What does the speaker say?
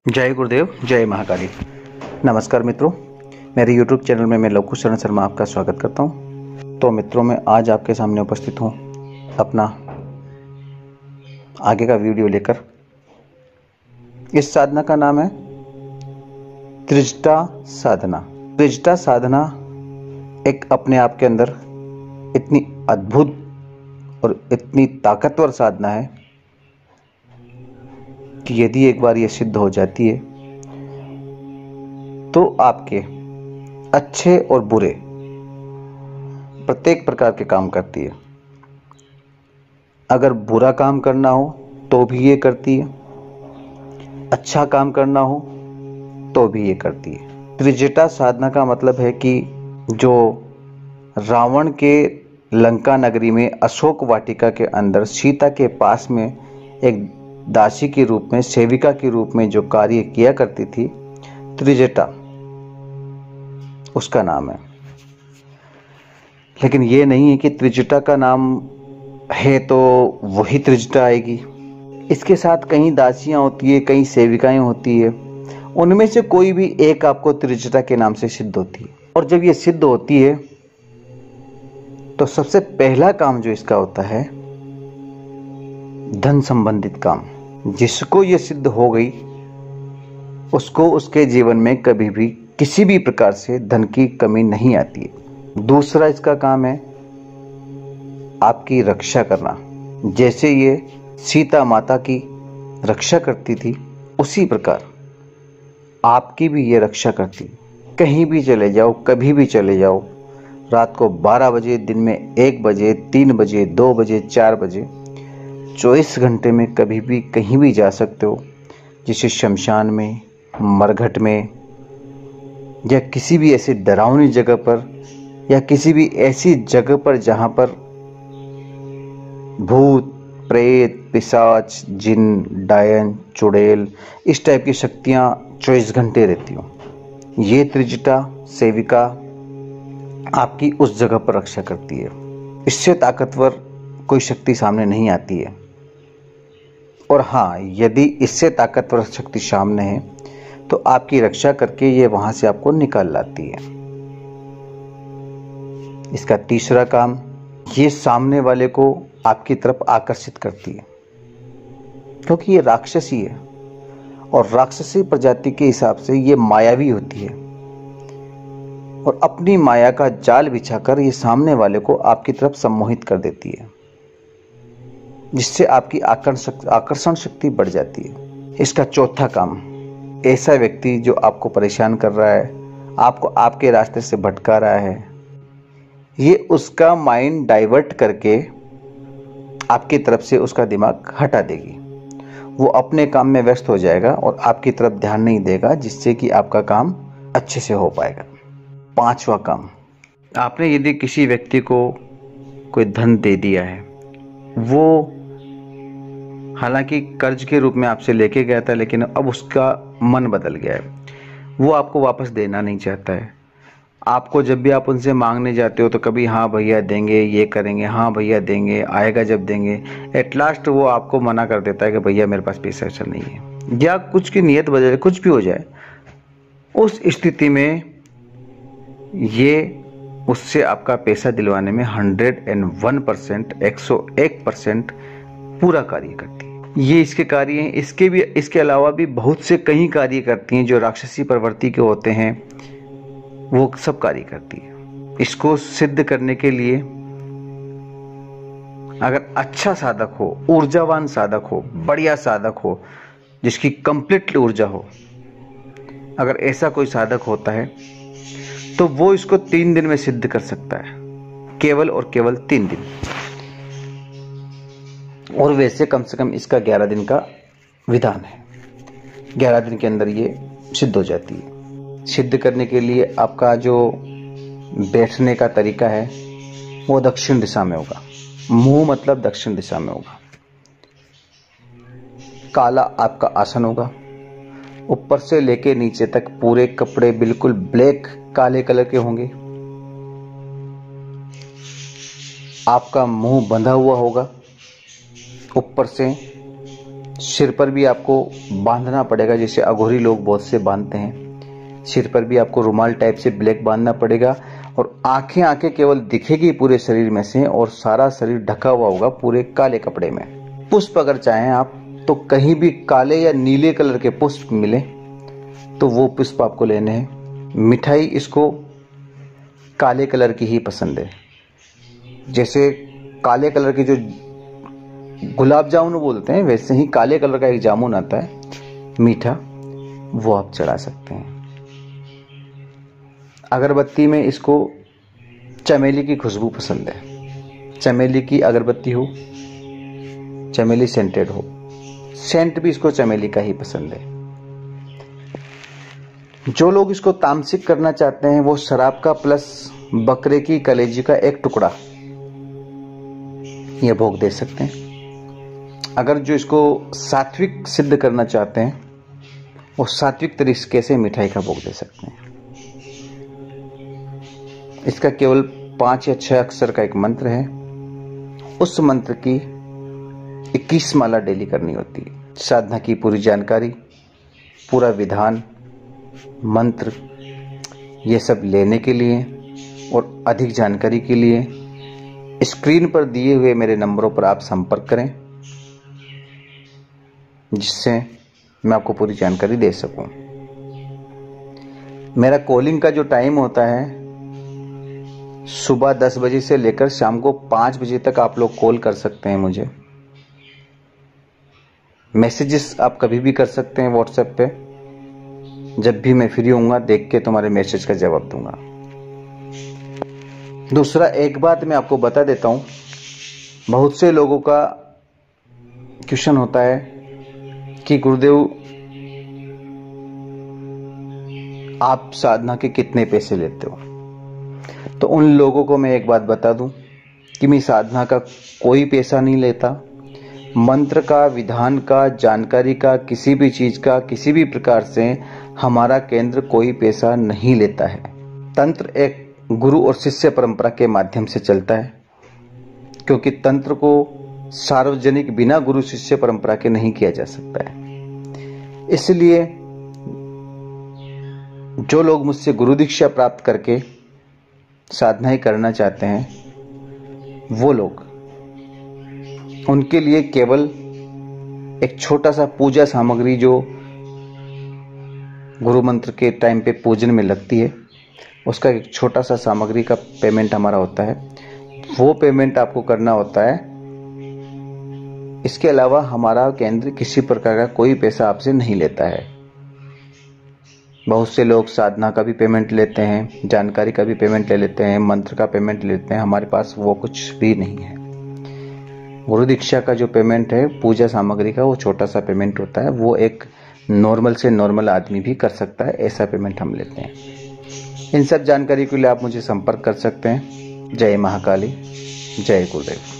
जय गुरुदेव, जय महाकाली। नमस्कार मित्रों, मेरे YouTube चैनल में मैं लवकुश शरण शर्मा आपका स्वागत करता हूं। तो मित्रों, मैं आज आपके सामने उपस्थित हूं अपना आगे का वीडियो लेकर। इस साधना का नाम है त्रिजटा साधना। त्रिजटा साधना एक अपने आप के अंदर इतनी अद्भुत और इतनी ताकतवर साधना है कि यदि एक बार ये सिद्ध हो जाती है तो आपके अच्छे और बुरे प्रत्येक प्रकार के काम करती है। अगर बुरा काम करना हो तो भी ये करती है, अच्छा काम करना हो तो भी ये करती है। त्रिजटा साधना का मतलब है कि जो रावण के लंका नगरी में अशोक वाटिका के अंदर सीता के पास में एक दासी के रूप में, सेविका के रूप में जो कार्य किया करती थी, त्रिजटा उसका नाम है। लेकिन ये नहीं है कि त्रिजटा का नाम है तो वही त्रिजटा आएगी। इसके साथ कई दासियां होती है, कई सेविकाएं होती है, उनमें से कोई भी एक आपको त्रिजटा के नाम से सिद्ध होती है। और जब ये सिद्ध होती है तो सबसे पहला काम जो इसका होता है, धन संबंधित काम। जिसको ये सिद्ध हो गई उसको उसके जीवन में कभी भी किसी भी प्रकार से धन की कमी नहीं आती है। दूसरा इसका काम है आपकी रक्षा करना। जैसे ये सीता माता की रक्षा करती थी, उसी प्रकार आपकी भी ये रक्षा करती। कहीं भी चले जाओ, कभी भी चले जाओ, रात को 12 बजे, दिन में 1 बजे, 3 बजे, 2 बजे, 4 बजे, 24 घंटे में कभी भी कहीं भी जा सकते हो। जैसे शमशान में, मरघट में, या किसी भी ऐसी डरावनी जगह पर, या किसी भी ऐसी जगह पर जहां पर भूत, प्रेत, पिशाच, जिन, डायन, चुड़ैल, इस टाइप की शक्तियां 24 घंटे रहती हो। ये त्रिजटा सेविका आपकी उस जगह पर रक्षा करती है। इससे ताकतवर कोई शक्ति सामने नहीं आती है। और हाँ, यदि इससे ताकतवर शक्ति सामने है तो आपकी रक्षा करके ये वहां से आपको निकाल लाती है। इसका तीसरा काम, ये सामने वाले को आपकी तरफ आकर्षित करती है, क्योंकि ये राक्षसी है और राक्षसी प्रजाति के हिसाब से ये मायावी होती है और अपनी माया का जाल बिछाकर ये सामने वाले को आपकी तरफ सम्मोहित कर देती है, जिससे आपकी आकर्षण शक्ति बढ़ जाती है। इसका चौथा काम, ऐसा व्यक्ति जो आपको परेशान कर रहा है, आपको आपके रास्ते से भटका रहा है, ये उसका माइंड डाइवर्ट करके आपकी तरफ से उसका दिमाग हटा देगी। वो अपने काम में व्यस्त हो जाएगा और आपकी तरफ ध्यान नहीं देगा, जिससे कि आपका काम अच्छे से हो पाएगा। पांचवा काम, आपने यदि किसी व्यक्ति को कोई धन दे दिया है, वो हालांकि कर्ज के रूप में आपसे लेके गया था, लेकिन अब उसका मन बदल गया है, वो आपको वापस देना नहीं चाहता है। आपको जब भी आप उनसे मांगने जाते हो तो कभी हाँ भैया देंगे, ये करेंगे, हाँ भैया देंगे, आएगा जब देंगे। एट लास्ट वो आपको मना कर देता है कि भैया मेरे पास पैसा ऐसा नहीं है, या कुछ की नीयत बदल, कुछ भी हो जाए। उस स्थिति में ये उससे आपका पैसा दिलवाने में 101%, 101% पूरा कार्य करती है। ये इसके कार्य हैं। इसके अलावा भी बहुत से कई कार्य करती हैं जो राक्षसी प्रवृत्ति के होते हैं, वो सब कार्य करती है। इसको सिद्ध करने के लिए अगर अच्छा साधक हो, ऊर्जावान साधक हो, बढ़िया साधक हो, जिसकी कंप्लीट ऊर्जा हो, अगर ऐसा कोई साधक होता है तो वो इसको 3 दिन में सिद्ध कर सकता है, केवल और केवल 3 दिन। और वैसे कम से कम इसका 11 दिन का विधान है। 11 दिन के अंदर ये सिद्ध हो जाती है। सिद्ध करने के लिए आपका जो बैठने का तरीका है वो दक्षिण दिशा में होगा। मुंह मतलब दक्षिण दिशा में होगा। काला आपका आसन होगा। ऊपर से लेके नीचे तक पूरे कपड़े बिल्कुल ब्लैक काले कलर के होंगे। आपका मुंह बंधा हुआ होगा ऊपर से सिर पर भी आपको बांधना पड़ेगा, जैसे अघोरी लोग बहुत से बांधते हैं। सिर पर भी आपको रुमाल टाइप से ब्लैक बांधना पड़ेगा और आंखें केवल दिखेगी पूरे शरीर में से और सारा शरीर ढका हुआ होगा पूरे काले कपड़े में। पुष्प अगर चाहें आप तो कहीं भी काले या नीले कलर के पुष्प मिले तो वो पुष्प आपको लेने हैं। मिठाई इसको काले कलर की ही पसंद है, जैसे काले कलर की जो गुलाब जामुन बोलते हैं वैसे ही काले कलर का एक जामुन आता है मीठा, वो आप चढ़ा सकते हैं। अगरबत्ती में इसको चमेली की खुशबू पसंद है, चमेली की अगरबत्ती हो, चमेली सेंटेड हो, सेंट भी इसको चमेली का ही पसंद है। जो लोग इसको तामसिक करना चाहते हैं वो शराब का प्लस बकरे की कलेजी का एक टुकड़ा ये भोग दे सकते हैं। अगर जो इसको सात्विक सिद्ध करना चाहते हैं वो सात्विक तरीके से मिठाई का भोग दे सकते हैं। इसका केवल 5 या 6 अक्षर का एक मंत्र है, उस मंत्र की 21 माला डेली करनी होती है। साधना की पूरी जानकारी, पूरा विधान, मंत्र, ये सब लेने के लिए और अधिक जानकारी के लिए स्क्रीन पर दिए हुए मेरे नंबरों पर आप संपर्क करें, जिससे मैं आपको पूरी जानकारी दे सकूं। मेरा कॉलिंग का जो टाइम होता है सुबह 10 बजे से लेकर शाम को 5 बजे तक आप लोग कॉल कर सकते हैं मुझे। मैसेजेस आप कभी भी कर सकते हैं व्हाट्सएप पे, जब भी मैं फ्री होऊंगा देख के तुम्हारे मैसेज का जवाब दूंगा। दूसरा एक बात मैं आपको बता देता हूं, बहुत से लोगों का क्वेश्चन होता है कि गुरुदेव आप साधना के कितने पैसे लेते हो। तो उन लोगों को मैं एक बात बता दूं कि मैं साधना का कोई पैसा नहीं लेता। मंत्र का, विधान का, जानकारी का, किसी भी चीज का, किसी भी प्रकार से हमारा केंद्र कोई पैसा नहीं लेता है। तंत्र एक गुरु और शिष्य परंपरा के माध्यम से चलता है, क्योंकि तंत्र को सार्वजनिक बिना गुरु शिष्य परंपरा के नहीं किया जा सकता है। इसलिए जो लोग मुझसे गुरु दीक्षा प्राप्त करके साधनाएं करना चाहते हैं वो लोग, उनके लिए केवल एक छोटा सा पूजा सामग्री जो गुरु मंत्र के टाइम पे पूजन में लगती है, उसका एक छोटा सा सामग्री का पेमेंट हमारा होता है, वो पेमेंट आपको करना होता है। इसके अलावा हमारा केंद्र किसी प्रकार का कोई पैसा आपसे नहीं लेता है। बहुत से लोग साधना का भी पेमेंट लेते हैं, जानकारी का भी पेमेंट ले लेते हैं, मंत्र का पेमेंट लेते हैं। हमारे पास वो कुछ भी नहीं है। गुरु दीक्षा का जो पेमेंट है पूजा सामग्री का, वो छोटा सा पेमेंट होता है, वो एक नॉर्मल से नॉर्मल आदमी भी कर सकता है, ऐसा पेमेंट हम लेते हैं। इन सब जानकारी के लिए आप मुझे संपर्क कर सकते हैं। जय महाकाली, जय गुरुदेव।